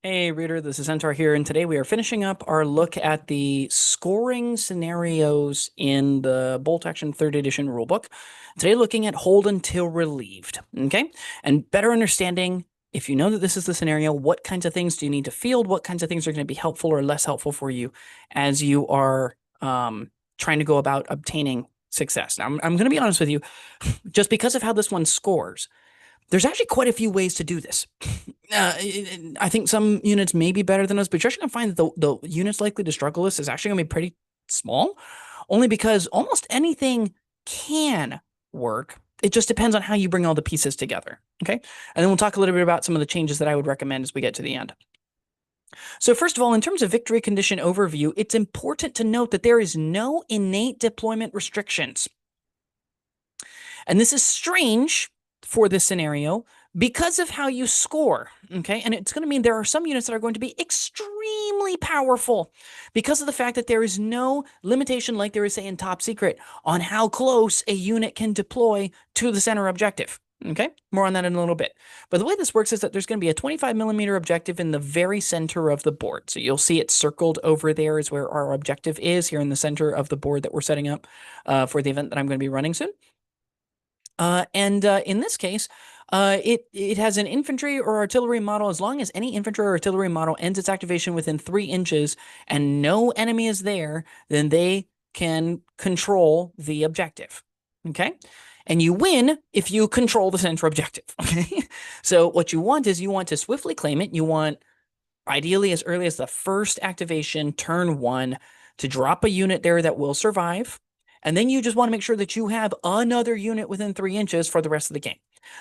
Hey reader, this is Centaur here, and today we are finishing up our look at the scoring scenarios in the Bolt Action 3rd Edition rulebook. Today looking at hold until relieved, okay? And better understanding, if you know that this is the scenario, what kinds of things do you need to field, what kinds of things are going to be helpful or less helpful for you as you are trying to go about obtaining success. Now, I'm going to be honest with you, just because of how this one scores, there's actually quite a few ways to do this. I think some units may be better than us, but you're actually going to find that the units likely to struggle this is actually going to be pretty small, only because almost anything can work. It just depends on how you bring all the pieces together. Okay. And then we'll talk a little bit about some of the changes that I would recommend as we get to the end. So first of all, in terms of victory condition overview, it's important to note that there is no innate deployment restrictions. And this is strange for this scenario because of how you score, okay? And it's going to mean there are some units that are going to be extremely powerful because of the fact that there is no limitation, like there is, say, in Top Secret, on how close a unit can deploy to the center objective, okay? More on that in a little bit. But the way this works is that there's going to be a 25mm objective in the very center of the board. So you'll see it circled over there is where our objective is, here in the center of the board that we're setting up for the event that I'm going to be running soon. In this case, it has an infantry or artillery model. As long as any infantry or artillery model ends its activation within 3 inches and no enemy is there, then they can control the objective. Okay? And you win if you control the center objective. Okay? So what you want is you want to swiftly claim it. You want, ideally, as early as the first activation, turn 1, to drop a unit there that will survive. And then you just want to make sure that you have another unit within 3 inches for the rest of the game.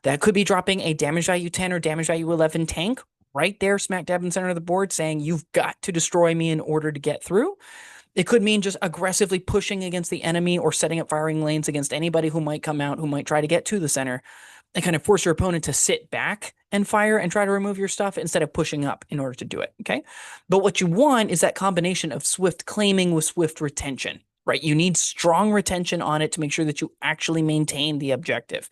That could be dropping a damage value 10 or damage value 11 tank right there, smack dab in the center of the board, saying you've got to destroy me in order to get through. It could mean just aggressively pushing against the enemy or setting up firing lanes against anybody who might come out, who might try to get to the center, and kind of force your opponent to sit back and fire and try to remove your stuff instead of pushing up in order to do it, okay? But what you want is that combination of swift claiming with swift retention. Right? You need strong retention on it to make sure that you actually maintain the objective.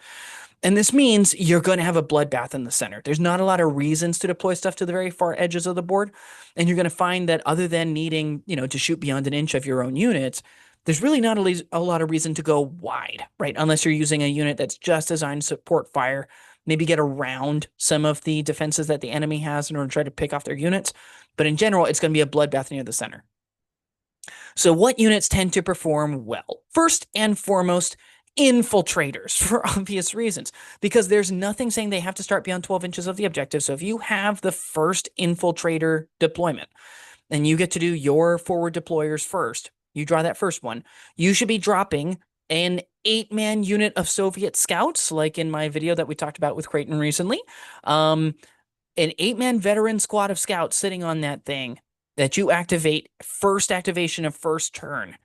And this means you're going to have a bloodbath in the center. There's not a lot of reasons to deploy stuff to the very far edges of the board. And you're going to find that other than needing, to shoot beyond an inch of your own units, there's really not a lot of reason to go wide, right? Unless you're using a unit that's just designed to support fire, maybe get around some of the defenses that the enemy has in order to try to pick off their units. But in general, it's going to be a bloodbath near the center. So what units tend to perform well? First and foremost, infiltrators, for obvious reasons, because there's nothing saying they have to start beyond 12 inches of the objective. So if you have the first infiltrator deployment and you get to do your forward deployers first, you draw that first one, you should be dropping an 8-man unit of Soviet scouts, like in my video that we talked about with Creighton recently. An 8-man veteran squad of scouts sitting on that thing that you activate first activation of first turn.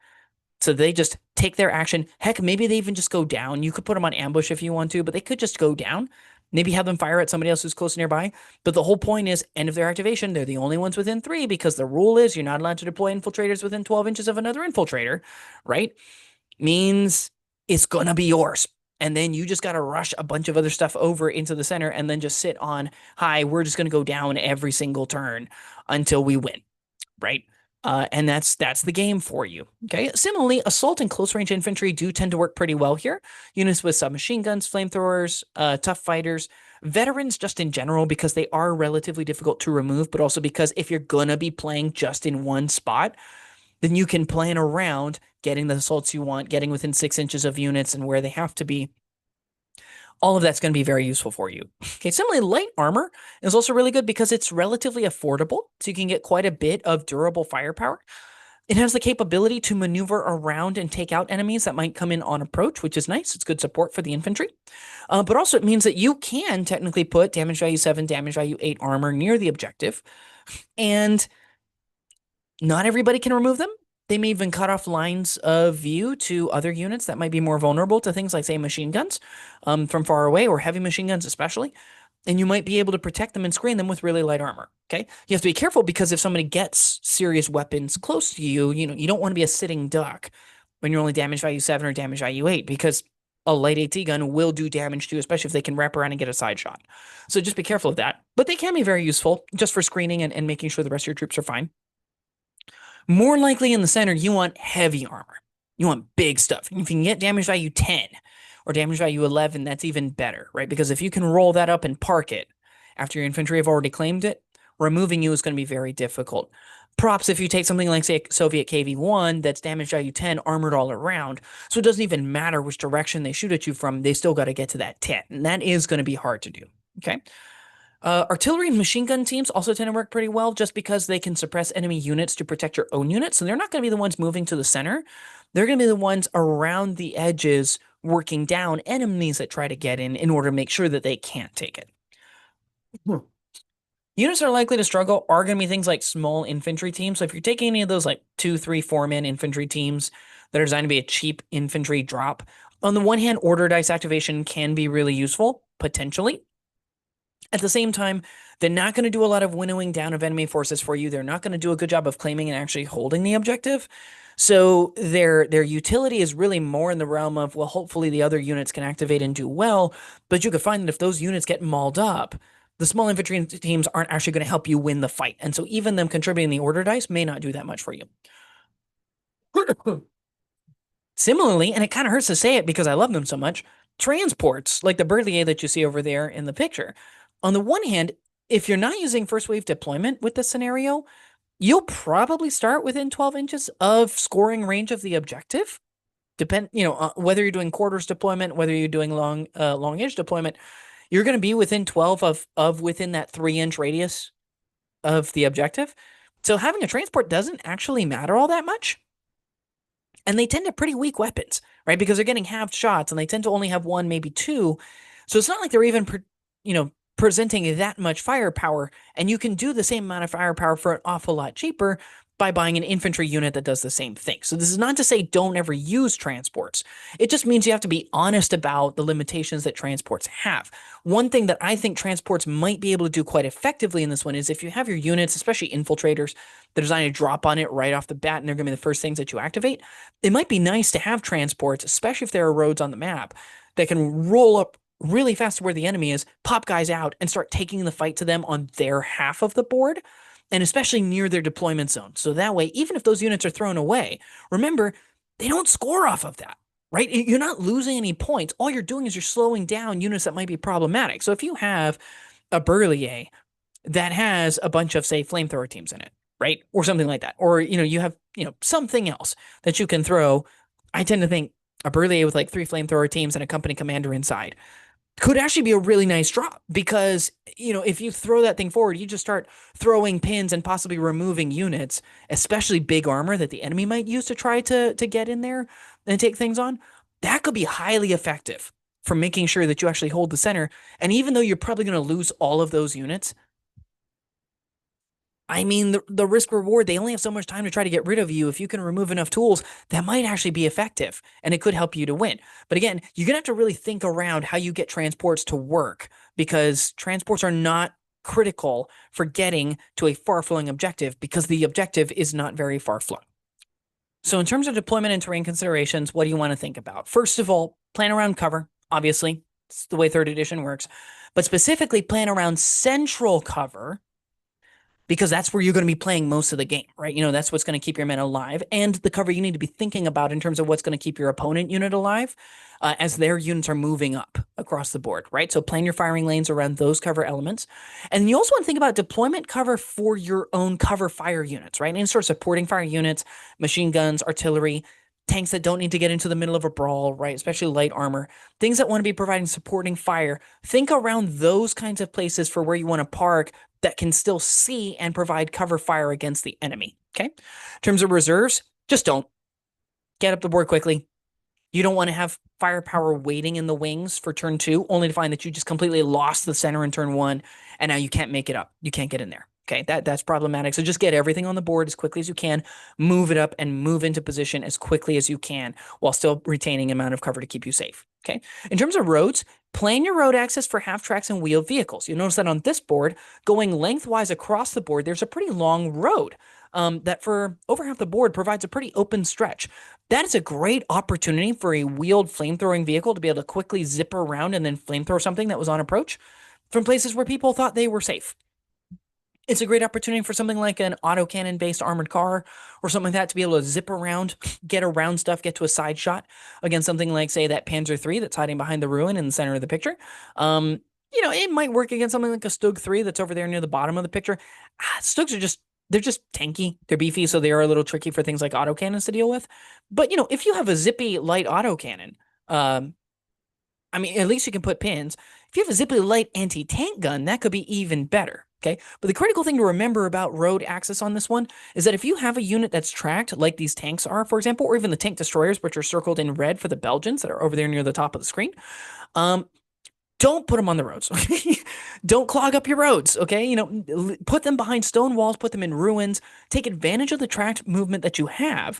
So they just take their action. Heck, maybe they even just go down. You could put them on ambush if you want to, but they could just go down. Maybe have them fire at somebody else who's close nearby. But the whole point is, end of their activation, they're the only ones within 3 because the rule is you're not allowed to deploy infiltrators within 12 inches of another infiltrator, right? Means it's going to be yours. And then you just got to rush a bunch of other stuff over into the center and then just sit on, hi, we're just going to go down every single turn until we win. Right? And that's the game for you. Okay. Similarly, assault and close range infantry do tend to work pretty well here. Units with submachine guns, flamethrowers, tough fighters, veterans just in general, because they are relatively difficult to remove, but also because if you're gonna be playing just in one spot, then you can plan around getting the assaults you want, getting within 6 inches of units and where they have to be. All of that's going to be very useful for you. Okay, similarly, light armor is also really good because it's relatively affordable, so you can get quite a bit of durable firepower. It has the capability to maneuver around and take out enemies that might come in on approach, which is nice. It's good support for the infantry. But also it means that you can technically put damage value 7, damage value 8 armor near the objective, and not everybody can remove them. They may even cut off lines of view to other units that might be more vulnerable to things like, say, machine guns from far away, or heavy machine guns especially. And you might be able to protect them and screen them with really light armor, okay? You have to be careful because if somebody gets serious weapons close to you, you don't want to be a sitting duck when you're only damage value 7 or damage value 8, because a light AT gun will do damage to, especially if they can wrap around and get a side shot. So just be careful of that. But they can be very useful just for screening and making sure the rest of your troops are fine. More likely in the center, you want heavy armor. You want big stuff. If you can get damage value 10 or damage value 11, that's even better, right? Because if you can roll that up and park it after your infantry have already claimed it, removing you is going to be very difficult. Props if you take something like, say, Soviet KV-1 that's damage value 10, armored all around. So it doesn't even matter which direction they shoot at you from, they still got to get to that 10. And that is going to be hard to do, okay? Artillery and machine gun teams also tend to work pretty well just because they can suppress enemy units to protect your own units. So they're not going to be the ones moving to the center. They're going to be the ones around the edges working down enemies that try to get in order to make sure that they can't take it. Units that are likely to struggle are going to be things like small infantry teams. So if you're taking any of those like 2, 3, 4-man infantry teams that are designed to be a cheap infantry drop, on the one hand, order dice activation can be really useful, potentially. At the same time, they're not going to do a lot of winnowing down of enemy forces for you. They're not going to do a good job of claiming and actually holding the objective. So their utility is really more in the realm of, well, hopefully the other units can activate and do well. But you could find that if those units get mauled up, the small infantry teams aren't actually going to help you win the fight. And so even them contributing the order dice may not do that much for you. Similarly, and it kind of hurts to say it because I love them so much, transports like the Berthier that you see over there in the picture. On the one hand, if you're not using first wave deployment with this scenario, you'll probably start within 12 inches of scoring range of the objective. Whether you're doing quarters deployment, whether you're doing long edge deployment, you're going to be within 12 of within that 3-inch radius of the objective. So having a transport doesn't actually matter all that much. And they tend to have pretty weak weapons, right? Because they're getting halved shots and they tend to only have 1, maybe 2. So it's not like they're even, presenting that much firepower. And you can do the same amount of firepower for an awful lot cheaper by buying an infantry unit that does the same thing. So this is not to say don't ever use transports. It just means you have to be honest about the limitations that transports have. One thing that I think transports might be able to do quite effectively in this one is if you have your units, especially infiltrators, they're designed to drop on it right off the bat and they're going to be the first things that you activate. It might be nice to have transports, especially if there are roads on the map that can roll up really fast to where the enemy is, pop guys out, and start taking the fight to them on their half of the board, and especially near their deployment zone. So that way, even if those units are thrown away, remember, they don't score off of that, right? You're not losing any points. All you're doing is you're slowing down units that might be problematic. So if you have a Berthier that has a bunch of, say, flamethrower teams in it, right? Or something like that. Or, you have, something else that you can throw. I tend to think a Berthier with like 3 flamethrower teams and a company commander inside could actually be a really nice drop because, if you throw that thing forward, you just start throwing pins and possibly removing units, especially big armor that the enemy might use to try to get in there and take things on. That could be highly effective for making sure that you actually hold the center. And even though you're probably going to lose all of those units, I mean, the risk reward, they only have so much time to try to get rid of you. If you can remove enough tools, that might actually be effective and it could help you to win. But again, you're going to have to really think around how you get transports to work because transports are not critical for getting to a far-flung objective because the objective is not very far-flung. So in terms of deployment and terrain considerations, what do you want to think about? First of all, plan around cover, obviously. It's the way 3rd edition works. But specifically, plan around central cover because that's where you're going to be playing most of the game, right? That's what's going to keep your men alive and the cover you need to be thinking about in terms of what's going to keep your opponent unit alive as their units are moving up across the board, right? So plan your firing lanes around those cover elements. And you also want to think about deployment cover for your own cover fire units, right? And sort of supporting fire units, machine guns, artillery, tanks that don't need to get into the middle of a brawl, right? Especially light armor, things that want to be providing supporting fire. Think around those kinds of places for where you want to park that can still see and provide cover fire against the enemy, okay? In terms of reserves, just don't. Get up the board quickly. You don't want to have firepower waiting in the wings for turn 2, only to find that you just completely lost the center in turn 1, and now you can't make it up. You can't get in there. Okay, that's problematic. So just get everything on the board as quickly as you can, move it up, and move into position as quickly as you can while still retaining amount of cover to keep you safe. Okay, in terms of roads, plan your road access for half tracks and wheeled vehicles. You'll notice that on this board, going lengthwise across the board, there's a pretty long road. that for over half the board provides a pretty open stretch. That is a great opportunity for a wheeled flamethrowing vehicle to be able to quickly zip around and then flamethrow something that was on approach from places where people thought they were safe. It's a great opportunity for something like an autocannon based armored car or something like that to be able to zip around, get around stuff, get to a side shot against something like, say, that Panzer III that's hiding behind the ruin in the center of the picture. It might work against something like a Stug 3 that's over there near the bottom of the picture. Stugs they're just tanky. They're beefy, so they are a little tricky for things like autocannons to deal with. But, if you have a zippy light autocannon, at least you can put pins. If you have a zippy light anti-tank gun, that could be even better. Okay. But the critical thing to remember about road access on this one is that if you have a unit that's tracked, like these tanks are, for example, or even the tank destroyers, which are circled in red for the Belgians that are over there near the top of the screen, don't put them on the roads. Don't clog up your roads. Okay. Put them behind stone walls, put them in ruins, take advantage of the tracked movement that you have.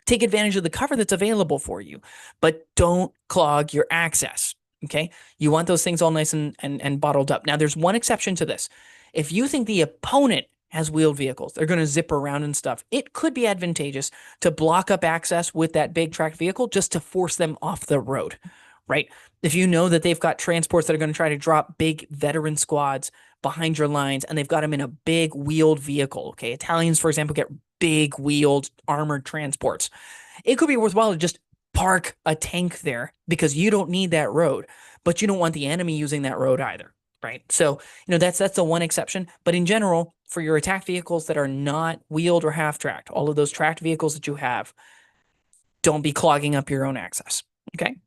Take advantage of the cover that's available for you, but don't clog your access. Okay. You want those things all nice and bottled up. Now, there's one exception to this. If you think the opponent has wheeled vehicles, they're going to zip around and stuff, it could be advantageous to block up access with that big tracked vehicle just to force them off the road, right? If you know that they've got transports that are going to try to drop big veteran squads behind your lines and they've got them in a big wheeled vehicle, okay? Italians, for example, get big wheeled armored transports. It could be worthwhile to just park a tank there because you don't need that road, but you don't want the enemy using that road either, right? So, that's the one exception. But in general, for your attack vehicles that are not wheeled or half-tracked, all of those tracked vehicles that you have, don't be clogging up your own access, okay?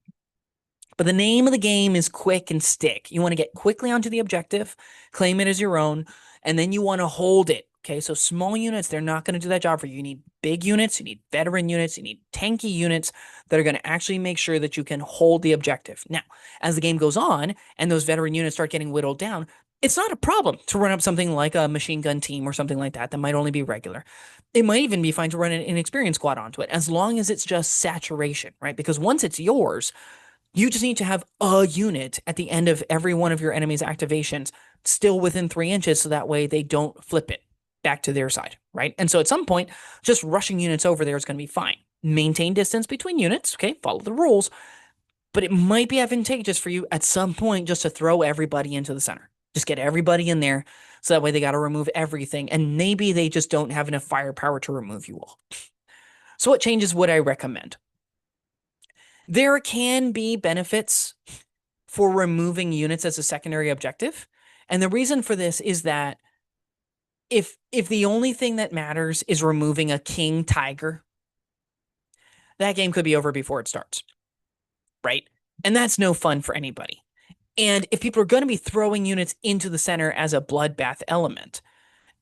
But the name of the game is quick and stick. You want to get quickly onto the objective, claim it as your own, and then you want to hold it. Okay, so small units, they're not going to do that job for you. You need big units, you need veteran units, you need tanky units that are going to actually make sure that you can hold the objective. Now, as the game goes on and those veteran units start getting whittled down, it's not a problem to run up something like a machine gun team or something like that might only be regular. It might even be fine to run an inexperienced squad onto it, as long as it's just saturation, right? Because once it's yours, you just need to have a unit at the end of every one of your enemy's activations still within 3 inches, so that way they don't flip it back to their side, right? And so at some point, just rushing units over there is going to be fine. Maintain distance between units, okay? Follow the rules, but it might be advantageous for you at some point just to throw everybody into the center. Just get everybody in there, so that way they got to remove everything, and maybe they just don't have enough firepower to remove you all. So what changes would I recommend? There can be benefits for removing units as a secondary objective. And the reason for this is that if the only thing that matters is removing a king tiger, that game could be over before it starts, right? And that's no fun for anybody. And if people are going to be throwing units into the center as a bloodbath element,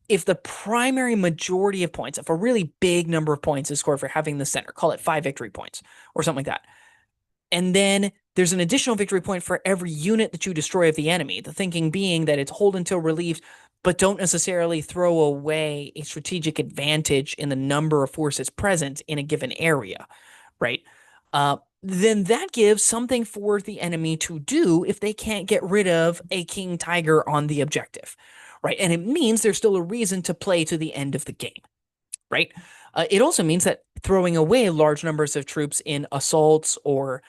if the primary majority of points, if a really big number of points is scored for having the center, call it 5 victory points or something like that, and then there's an additional victory point for every unit that you destroy of the enemy. The thinking being that it's hold until relieved, but don't necessarily throw away a strategic advantage in the number of forces present in a given area, right? Then that gives something for the enemy to do if they can't get rid of a king tiger on the objective, right? And it means there's still a reason to play to the end of the game, right? It also means that throwing away large numbers of troops in assaults or,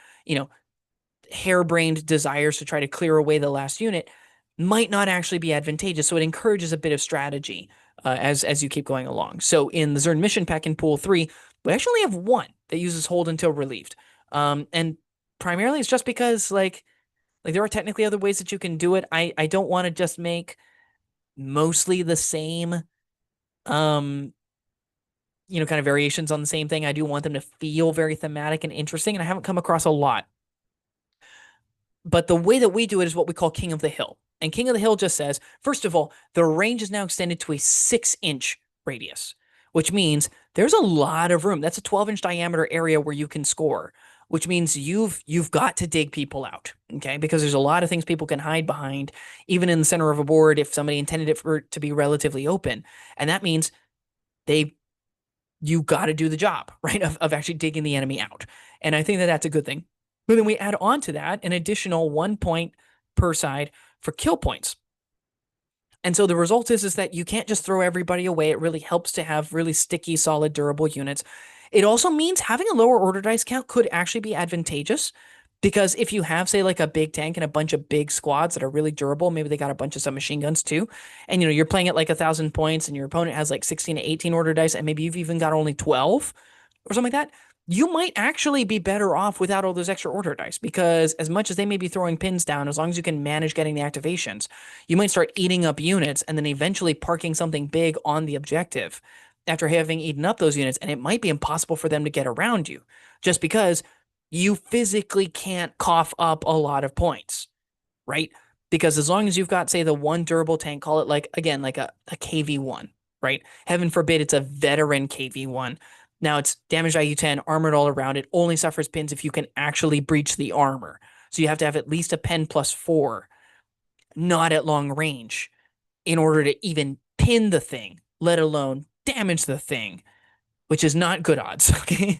harebrained desires to try to clear away the last unit might not actually be advantageous. So it encourages a bit of strategy as you keep going along. So in the Zern mission pack in Pool 3, we actually have one that uses hold until relieved. And primarily it's just because like there are technically other ways that you can do it. I don't want to just make mostly the same kind of variations on the same thing. I do want them to feel very thematic and interesting, and I haven't come across a lot. But the way that we do it is what we call King of the Hill. And King of the Hill just says, first of all, the range is now extended to a 6-inch radius, which means there's a lot of room. That's a 12-inch diameter area where you can score, which means you've got to dig people out, okay? Because there's a lot of things people can hide behind, even in the center of a board if somebody intended it for to be relatively open. And that means you got to do the job, right, of actually digging the enemy out. And I think that that's a good thing. But then we add on to that an additional 1 point per side for kill points. And so the result is that you can't just throw everybody away. It really helps to have really sticky, solid, durable units. It also means having a lower order dice count could actually be advantageous because if you have, say, like a big tank and a bunch of big squads that are really durable, maybe they got a bunch of submachine guns too, and you're playing at like 1,000 points and your opponent has like 16 to 18 order dice, and maybe you've even got only 12 or something like that, you might actually be better off without all those extra order dice because as much as they may be throwing pins down, as long as you can manage getting the activations, you might start eating up units and then eventually parking something big on the objective after having eaten up those units, and it might be impossible for them to get around you just because you physically can't cough up a lot of points, right? Because as long as you've got, say, the one durable tank, call it like, again, like a KV1, right? Heaven forbid it's a veteran KV1. Now it's damaged IU-10, armored all around. It only suffers pins if you can actually breach the armor. So you have to have at least a pen +4, not at long range, in order to even pin the thing, let alone damage the thing, which is not good odds. Okay,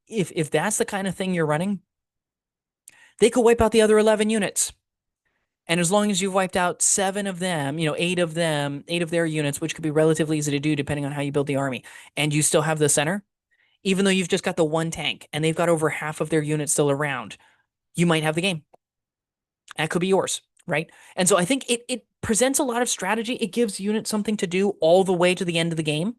if that's the kind of thing you're running, they could wipe out the other 11 units. And as long as you've wiped out 7 of them, 8 of them, 8 of their units, which could be relatively easy to do depending on how you build the army, and you still have the center, even though you've just got the one tank and they've got over half of their units still around, you might have the game. That could be yours, right? And so I think it presents a lot of strategy. It gives units something to do all the way to the end of the game.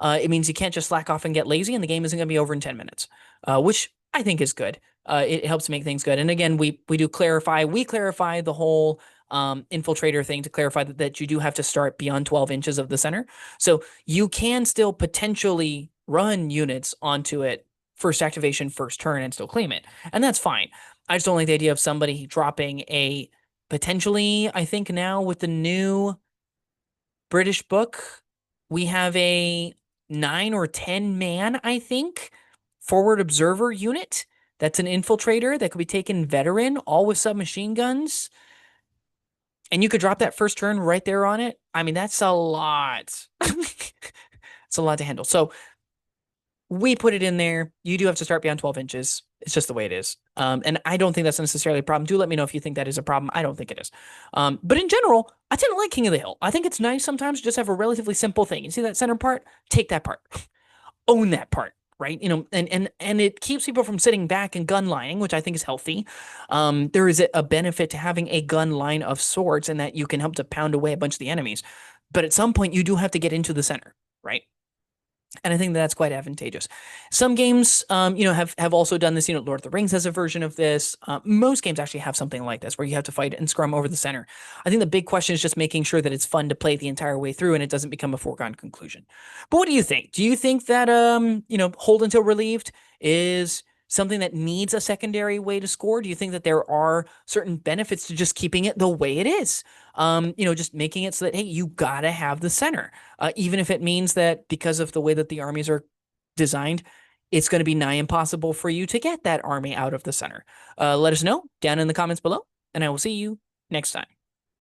It means you can't just slack off and get lazy, and the game isn't going to be over in 10 minutes, which I think is good. It helps make things good. And again, we clarify the whole infiltrator thing to clarify that you do have to start beyond 12 inches of the center. So you can still potentially run units onto it first activation, first turn, and still claim it. And that's fine. I just don't like the idea of somebody dropping a potentially, I think now with the new British book, we have a 9 or 10 man, I think, forward observer unit. That's an infiltrator that could be taken veteran, all with submachine guns. And you could drop that first turn right there on it. I mean, that's a lot. It's a lot to handle. So we put it in there. You do have to start beyond 12 inches. It's just the way it is. And I don't think that's necessarily a problem. Do let me know if you think that is a problem. I don't think it is. But in general, I tend to like King of the Hill. I think it's nice sometimes to just have a relatively simple thing. You see that center part? Take that part. Own that part, right? And it keeps people from sitting back and gun lining, which I think is healthy. There is a benefit to having a gun line of sorts in that you can help to pound away a bunch of the enemies. But at some point, you do have to get into the center, right? And I think that's quite advantageous. Some games, have also done this. Lord of the Rings has a version of this. Most games actually have something like this, where you have to fight and scrum over the center. I think the big question is just making sure that it's fun to play the entire way through, and it doesn't become a foregone conclusion. But what do you think? Do you think that hold until relieved is something that needs a secondary way to score? Do you think that there are certain benefits to just keeping it the way it is? Just making it so that, hey, you gotta have the center, even if it means that because of the way that the armies are designed, it's going to be nigh impossible for you to get that army out of the center. Let us know down in the comments below, and I will see you next time.